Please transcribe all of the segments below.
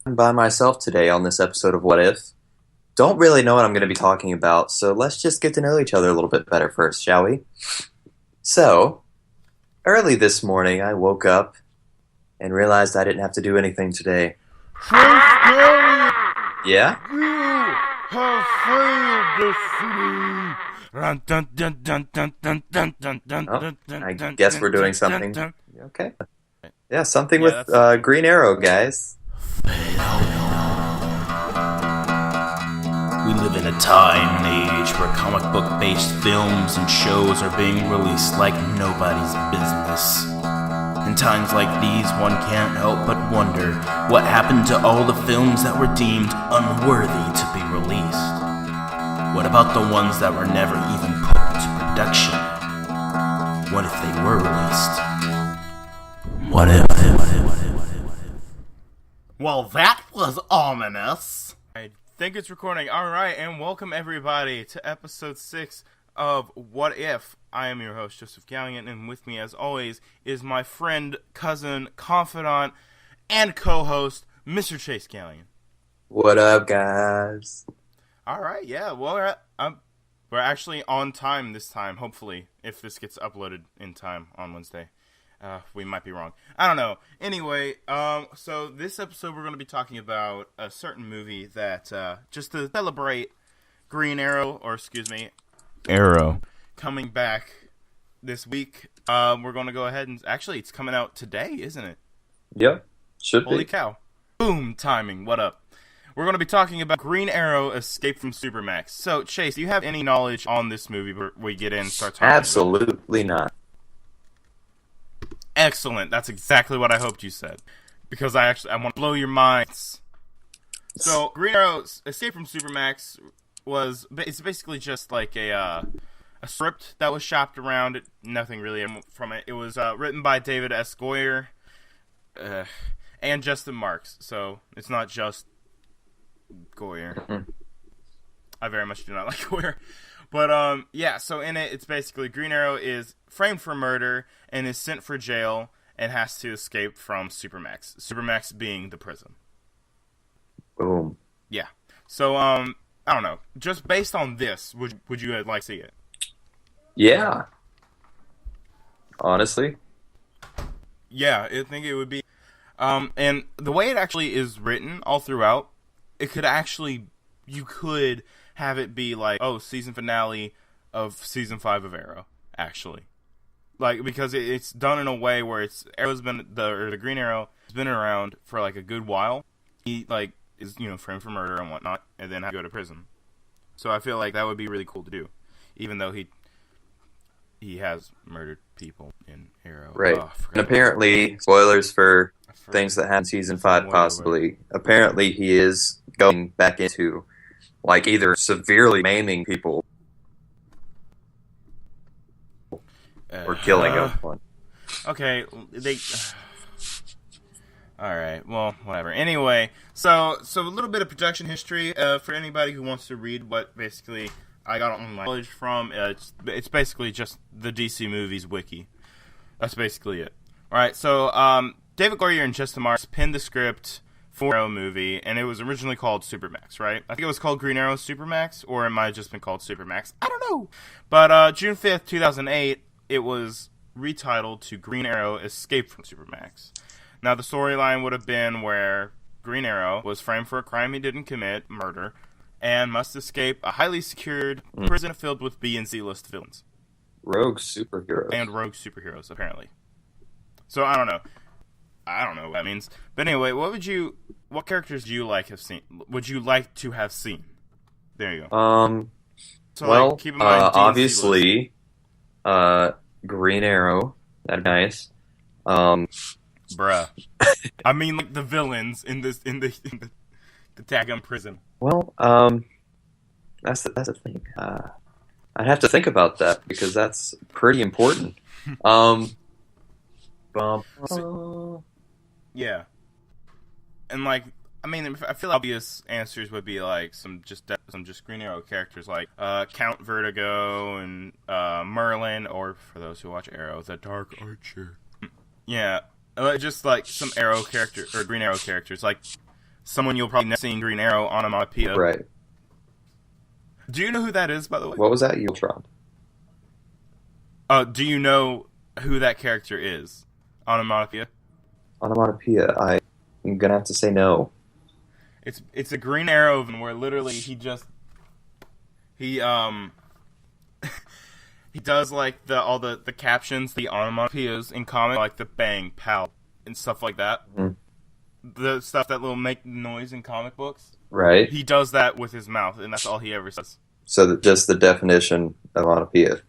I'm by myself today on this episode of What If. Don't really know what I'm going to be talking about, so let's just get to know each other a little bit better first, shall we? So, early this morning, I woke up and realized I didn't have to do anything today. So scary! Yeah? You have failed destiny! Dun, dun, dun, dun, dun, dun, dun, dun, dun, Oh, dun, dun, I dun, guess dun, we're doing dun, something. dun. Okay. Yeah, something Yeah, with that's- Green Arrow, guys. We live in a time and age where comic book based films and shows are being released like nobody's business. In times like these, one can't help but wonder what happened to all the films that were deemed unworthy to be released. What about the ones that were never even put into production? What if they were released? What if? Well, that was ominous. I think it's recording. Alright, and welcome everybody to episode 6 of What If. I am your host, Joseph Gallion, and with me, as always, is my friend, cousin, confidant, and co-host, Mr. Chase Gallion. What up, guys? Alright, yeah, well, we're actually on time this time, hopefully, if this gets uploaded in time on Wednesday. We might be wrong. I don't know. Anyway, so this episode we're going to be talking about a certain movie that, just to celebrate Green Arrow, or excuse me, Arrow, coming back this week, we're going to go ahead and, actually, it's coming out today, isn't it? Yep, should Holy be. cow. Boom, timing, what up? We're going to be talking about Green Arrow Escape from Supermax. So, Chase, do you have any knowledge on this movie before we get in and start talking about it? Absolutely not. Excellent. That's exactly what I hoped you said. Because I want to blow your minds. So, Green Arrow's Escape from Supermax it's basically just like a script that was shopped around. Nothing really from it. It was written by David S. Goyer and Justin Marks. So, it's not just Goyer. Mhm. I very much do not like Goyer. But, yeah, so in it, it's basically Green Arrow is framed for murder and is sent for jail and has to escape from Supermax. Supermax being the prison. Boom. Yeah. So, I don't know. Just based on this, would you like to see it? Yeah. Honestly. Yeah, I think it would be. And the way it actually is written all throughout, you could have it be like, oh, season finale of season 5 of Arrow, actually. Like, because it's done in a way where the Green Arrow has been around for like a good while. He is framed for murder and whatnot, and then have to go to prison. So I feel like that would be really cool to do, even though he has murdered people in Arrow. Right. Oh, And apparently, spoilers for things that happen in season 5 Spoiler possibly. Apparently he is going back into like either severely maiming people or killing them. Okay, Alright, well, whatever. Anyway, so a little bit of production history for anybody who wants to read what basically I got on my knowledge from. It's basically just the DC Movies wiki. That's basically it. Alright, so David Goyer and Justin Marks penned the script for Arrow movie, and it was originally called Supermax, right? I think it was called Green Arrow Supermax, or it might have just been called Supermax. I don't know. But June 5th, 2008, it was retitled to Green Arrow Escape from Supermax. Now, the storyline would have been where Green Arrow was framed for a crime he didn't commit, murder, and must escape a highly secured prison filled with B and Z list villains. Rogue superheroes. And rogue superheroes, apparently. So, I don't know. I don't know what that means. But anyway, what characters do you would you like to have seen? There you go. So, well, keep in mind D&C list. obviously, Green Arrow, that'd be nice. Bruh. I mean, like, the villains in the Tagum prison. Well, that's the thing. I'd have to think about that because that's pretty important. Yeah. And, like, I mean, I feel obvious answers would be, like, some just Green Arrow characters, like Count Vertigo and Merlin, or, for those who watch Arrow, the Dark Archer. Yeah. Just, like, some Arrow character, or Green Arrow characters, like someone you'll probably never seen Green Arrow onomatopoeia. Right. Do you know who that is, by the way? What was that, Ultron? Do you know who that character is? Onomatopoeia? Onomatopoeia. I'm gonna have to say no. It's a Green Arrow where literally he he does like all the captions, the onomatopoeias in comic, like the bang, pow, and stuff like that. Mm. The stuff that will make noise in comic books. Right. He does that with his mouth, and that's all he ever says. So just the definition of onomatopoeia.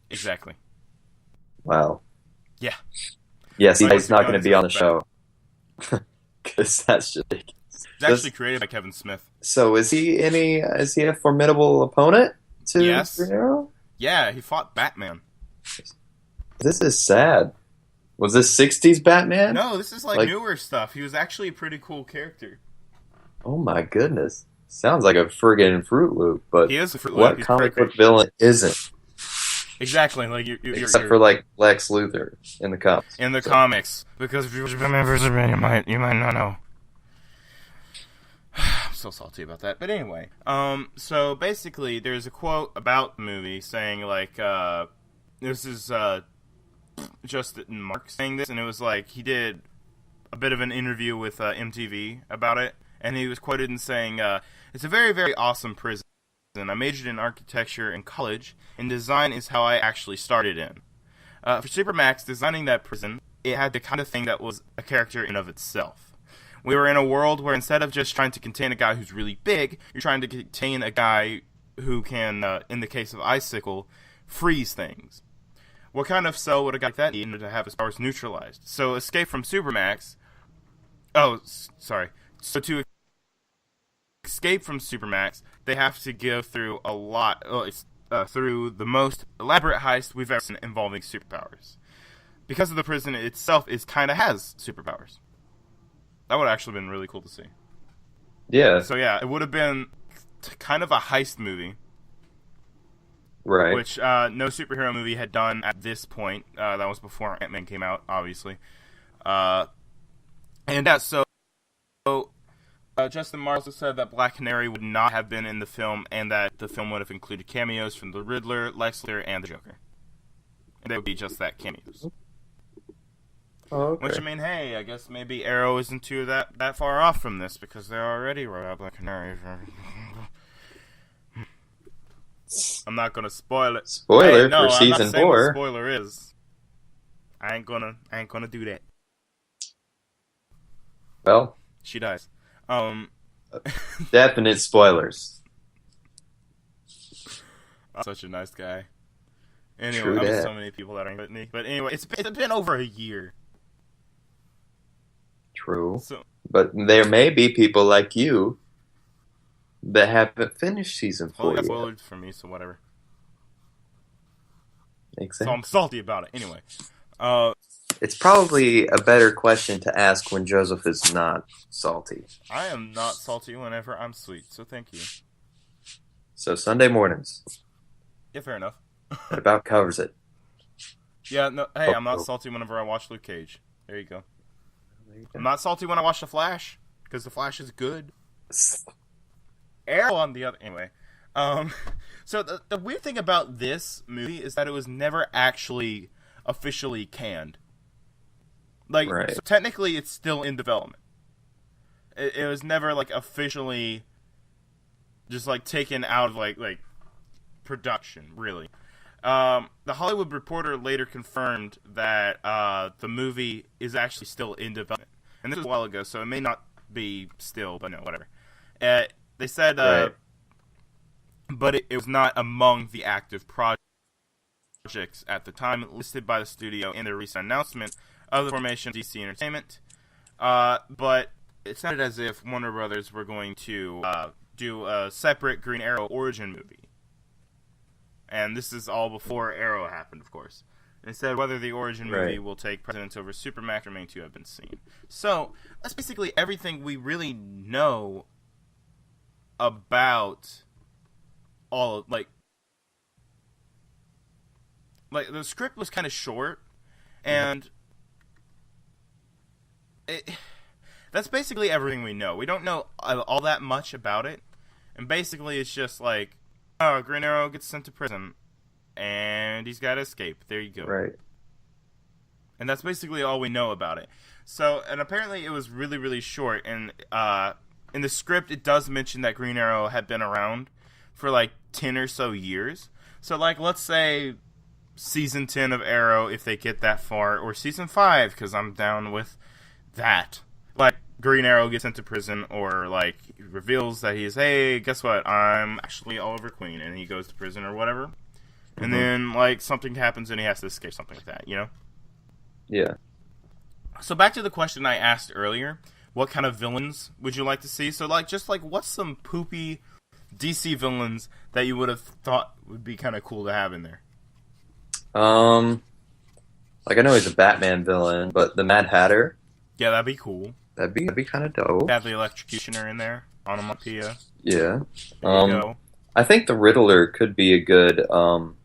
Exactly. Wow. Yeah. Yes, he's not going to be on the show. Because that's just ridiculous. It's actually created by Kevin Smith. So is he a formidable opponent to Yes. Green Arrow? Yeah, he fought Batman. This is sad. Was this 60s Batman? No, this is like newer stuff. He was actually a pretty cool character. Oh my goodness. Sounds like a friggin' Fruit Loop, but He is a Fruit Loop. what He's comic pretty book villain isn't? Exactly, like Except for like Lex Luthor in the comics. in the comics, because if you watch Batman vs. Superman, you might not know. I'm so salty about that. But anyway, so basically, there's a quote about the movie saying like, this is Justin Mark saying this, and it was like he did a bit of an interview with MTV about it, and he was quoted in saying, "It's a very, very awesome prison. I majored in architecture in college, and design is how I actually started in. For Supermax, designing that prison, it had the kind of thing that was a character in of itself. We were in a world where instead of just trying to contain a guy who's really big, you're trying to contain a guy who can, in the case of Icicle, freeze things. What kind of cell would a guy like that need to have his powers neutralized? So escape from Supermax... Oh, sorry. So to escape from Supermax, they have to go through a lot... through the most elaborate heist we've ever seen involving superpowers. Because of the prison itself kind of has superpowers. That would have actually been really cool to see. Yeah. So yeah, it would have been kind of a heist movie. Right. Which no superhero movie had done at this point. That was before Ant-Man came out, obviously. And yeah, so Justin Mars said that Black Canary would not have been in the film, and that the film would have included cameos from the Riddler, Lex Luthor, and the Joker. And they would be just that, cameos. Oh, okay. Which, I mean, hey, I guess maybe Arrow isn't too that far off from this, because they already wrote out Black Canary. I'm not gonna spoil it. Spoiler no, for season I'm not saying 4. what spoiler is. I ain't gonna do that. Well, She dies. definite spoilers. I'm such a nice guy. Anyway, True I'm that. so many people that are with me. But anyway, it's been over a year. True. So But there may be people like you that haven't finished season 4 well, yet. that's spoiled for me, so whatever. So Exactly. I'm salty about it. Anyway, It's probably a better question to ask when Joseph is not salty. I am not salty whenever I'm sweet, so thank you. So Sunday mornings. Yeah, fair enough. That about covers it. Yeah, no, hey, I'm Oh. not salty whenever I watch Luke Cage. There you go. I'm not salty when I watch The Flash, because The Flash is good. Arrow on the other... Anyway. So the weird thing about this movie is that it was never actually officially canned. Like, Right. so technically it's still in development. It was never, like, officially just, like, taken out of, like production, really. The Hollywood Reporter later confirmed that the movie is actually still in development. And this was a while ago, so it may not be still, but no, whatever. They said, Right. but it was not among the active projects at the time listed by the studio in their recent announcement of the formation of DC Entertainment. But it sounded as if Warner Brothers were going to do a separate Green Arrow origin movie. And this is all before Arrow happened, of course. Instead, whether the origin movie Right. will take precedence over Supermax remains to have been seen. So, that's basically everything we really know about all of, like the script was kind of short, and That's basically everything we know. We don't know all that much about it, and basically it's just like, oh, Green Arrow gets sent to prison, and he's got to escape. There you go. Right. And that's basically all we know about it. So, and apparently it was really, really short, and in the script it does mention that Green Arrow had been around for like 10 or so years. So, like, let's say season 10 of Arrow, if they get that far, or season 5, because I'm down with that. Like, Green Arrow gets into prison, or, like, reveals that he's, hey, guess what, I'm actually Oliver Queen, and he goes to prison or whatever. Mm-hmm. And then, like, something happens and he has to escape, something like that, you know? Yeah. So back to the question I asked earlier, what kind of villains would you like to see? So, like, just, like, what's some poopy DC villains that you would have thought would be kind of cool to have in there? Like, I know he's a Batman villain, but the Mad Hatter. Yeah, that'd be cool. That'd be kind of dope. Have the Electrocutioner in there, Onomatopoeia. Yeah. There you go. I think the Riddler could be a good, villain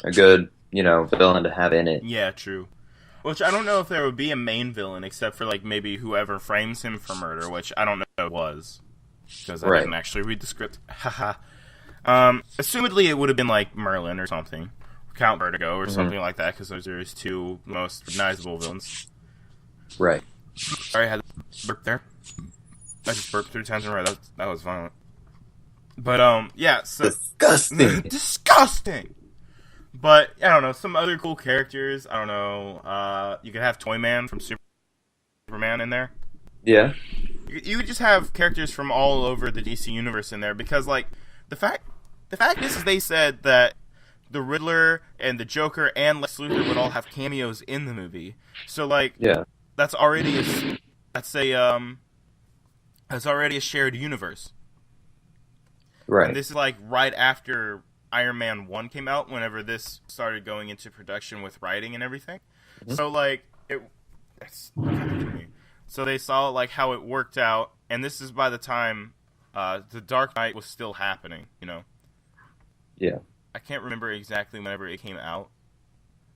to have in it. Yeah, true. Which I don't know if there would be a main villain, except for, like, maybe whoever frames him for murder, which I don't know who it was. Because I didn't actually read the script. Haha. Assumedly it would have been, like, Merlin or something. Count Vertigo or something like that, because those are his two most recognizable villains. Right. Sorry, I had to burp there. I just burped 3 times in a row. That was violent. But, yeah, so... Disgusting! Disgusting! But, I don't know, some other cool characters. I don't know. You could have Toyman from Superman in there. Yeah. You would just have characters from all over the DC universe in there, because, like, the fact is they said that the Riddler and the Joker and Lex Luthor would all have cameos in the movie. So, like, yeah, that's already a shared universe. Right. And this is, like, right after Iron Man 1 came out, whenever this started going into production with writing and everything. Mm-hmm. So, like, so they saw, like, how it worked out, and this is by the time The Dark Knight was still happening, you know? Yeah. I can't remember exactly whenever it came out.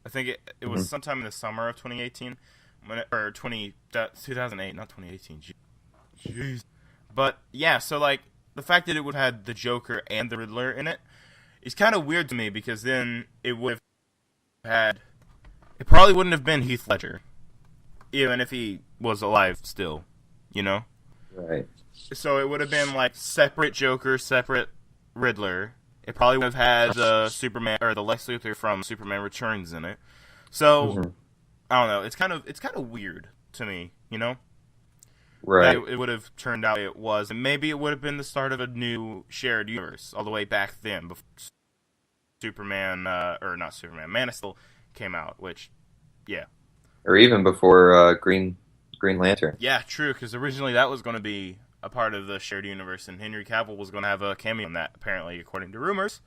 I think it was sometime in the summer of 2018, 2008, not 2018. Jeez. But, yeah, so, like, the fact that it would have had the Joker and the Riddler in it is kind of weird to me, because then it would have had... It probably wouldn't have been Heath Ledger, even if he was alive still, you know? Right. So it would have been, like, separate Joker, separate Riddler. It probably would have had Superman, or the Lex Luthor from Superman Returns in it. So, I don't know. It's kind of weird to me, you know? Right. That it would have turned out it was. And maybe it would have been the start of a new shared universe, all the way back then, before Man of Steel came out, which, yeah. Or even before Green Lantern. Yeah, true, because originally that was going to be a part of the shared universe, and Henry Cavill was going to have a cameo in that, apparently, according to rumors.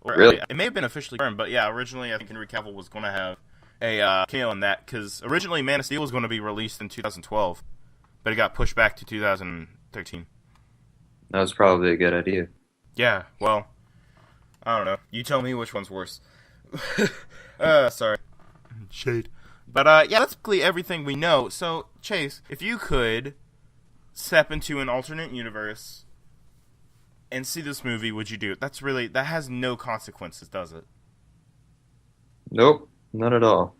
Or, really? It may have been officially confirmed, but yeah, originally I think Henry Cavill was going to have a cameo in that, because originally Man of Steel was going to be released in 2012, but it got pushed back to 2013. That was probably a good idea. Yeah, well, I don't know. You tell me which one's worse. Sorry. Shade. But, yeah, that's basically everything we know. So, Chase, if you could step into an alternate universe and see this movie, would you do it? That has no consequences, does it? Nope, not at all.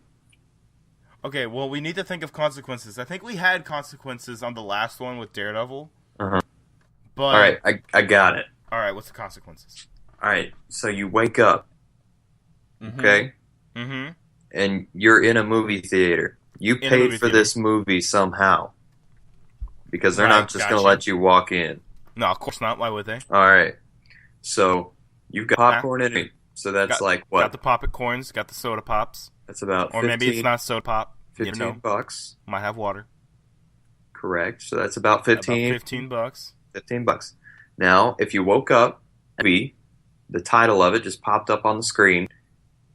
Okay, well, we need to think of consequences. I think we had consequences on the last one with Daredevil. But all right, I got it. All right, what's the consequences? All right, so you wake up, okay? Mm-hmm. And you're in a movie theater. You paid for this movie somehow. Because they're not just going to let you walk in. No, of course not. Why would they? All right. So, you've got popcorn in it. So that's like what? Got the popcorns, got the soda pops. That's about 15, or maybe it's not soda pop. $15. Might have water. Correct. So that's about 15. About $15. $15. Now, if you woke up, the title of it just popped up on the screen,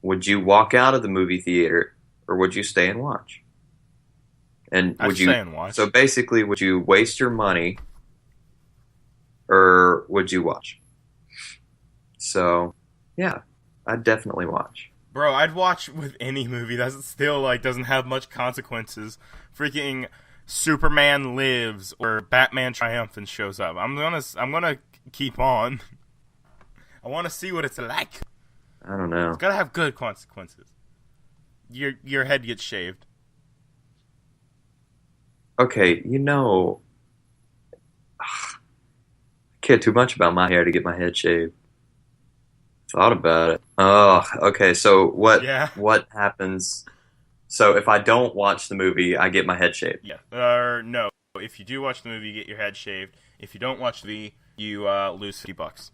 would you walk out of the movie theater or would you stay and watch? And would you stay and watch? So basically, would you waste your money or would you watch? So, yeah, I'd definitely watch. Bro, I'd watch with any movie that still, like, doesn't have much consequences. Freaking Superman lives or Batman triumphant shows up. I'm gonna keep on. I want to see what it's like. I don't know. It's gotta have good consequences. Your head gets shaved. Okay, I care too much about my hair to get my head shaved. Thought about it. Oh, okay. So what happens? So if I don't watch the movie, I get my head shaved. Yeah. No. If you do watch the movie, you get your head shaved. If you don't watch the movie, you lose $50.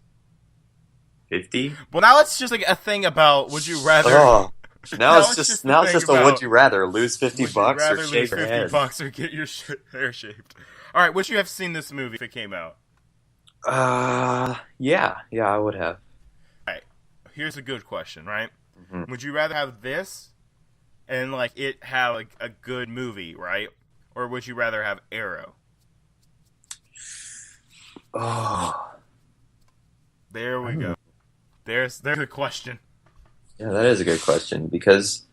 50? Well, now it's just like a thing about would you rather. Oh, now it's just a about, would you rather lose $50 would you rather or shave lose your head? $50 or get your hair shaved? All right. Would you have seen this movie if it came out? Yeah, I would have. All right. Here's a good question, right? Mm-hmm. Would you rather have this and like it have like a good movie, right? Or would you rather have Arrow? Oh, There we go. There's the question. yeah, that is a good question because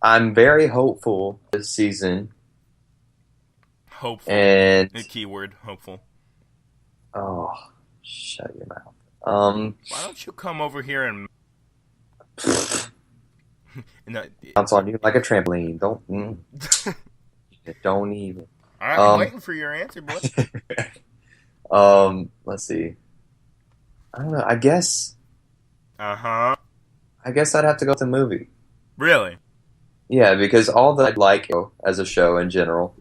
I'm very hopeful this season. Hopeful. And a keyword, hopeful. oh, shut your mouth. Why don't you come over here and bounce on you like a trampoline. Don't even. All right, I'm waiting for your answer, boy. Let's see. I don't know. I guess I'd have to go with the movie. Really? Yeah, because all that I like as a show in general,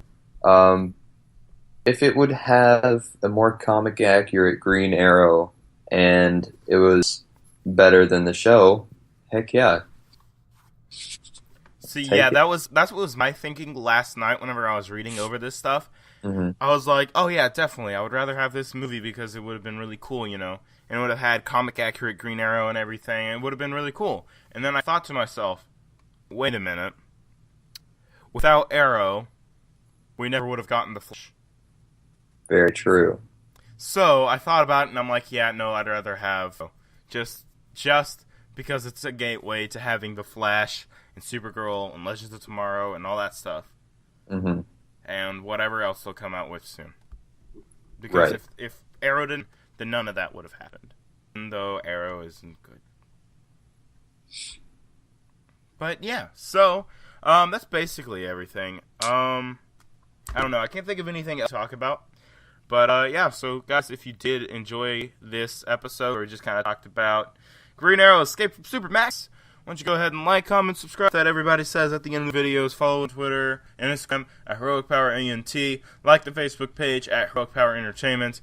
if it would have a more comic accurate Green Arrow and it was better than the show, heck yeah. See, yeah, that's what was my thinking last night whenever I was reading over this stuff. Mm-hmm. I was like, oh yeah, definitely. I would rather have this movie because it would have been really cool, and it would have had comic accurate Green Arrow and everything, and it would have been really cool. And then I thought to myself, wait a minute. Without Arrow, we never would have gotten the Flash. Very true. So I thought about it, and I'm like, yeah, no, I'd rather have just because it's a gateway to having the Flash and Supergirl and Legends of Tomorrow and all that stuff. Mm-hmm. And whatever else they'll come out with soon. Because right. if Arrow didn't, then none of that would have happened. Even though Arrow isn't good. But yeah, so that's basically everything. I don't know, I can't think of anything else to talk about. But yeah, so guys, if you did enjoy this episode, where we just kind of talked about Green Arrow Escape from Supermax, why don't you go ahead and like, comment, subscribe, that everybody says at the end of the videos. Follow on Twitter and Instagram at Heroic Power ENT. Like the Facebook page at Heroic Power Entertainment.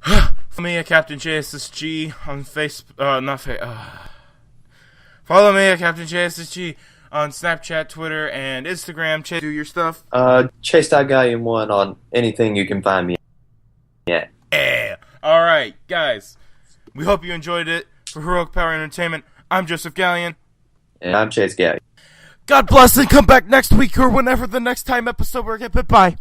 Follow me at Captain JSSG on Follow me at Captain JSSG on Snapchat, Twitter, and Instagram. Chase, do your stuff. Chase.Gallium1 on anything you can find me at. Yeah. Alright, guys. We hope you enjoyed it. For Heroic Power Entertainment, I'm Joseph Gallion. And I'm Chase Gallion. God bless and come back next week or whenever the next time episode we're going to bye.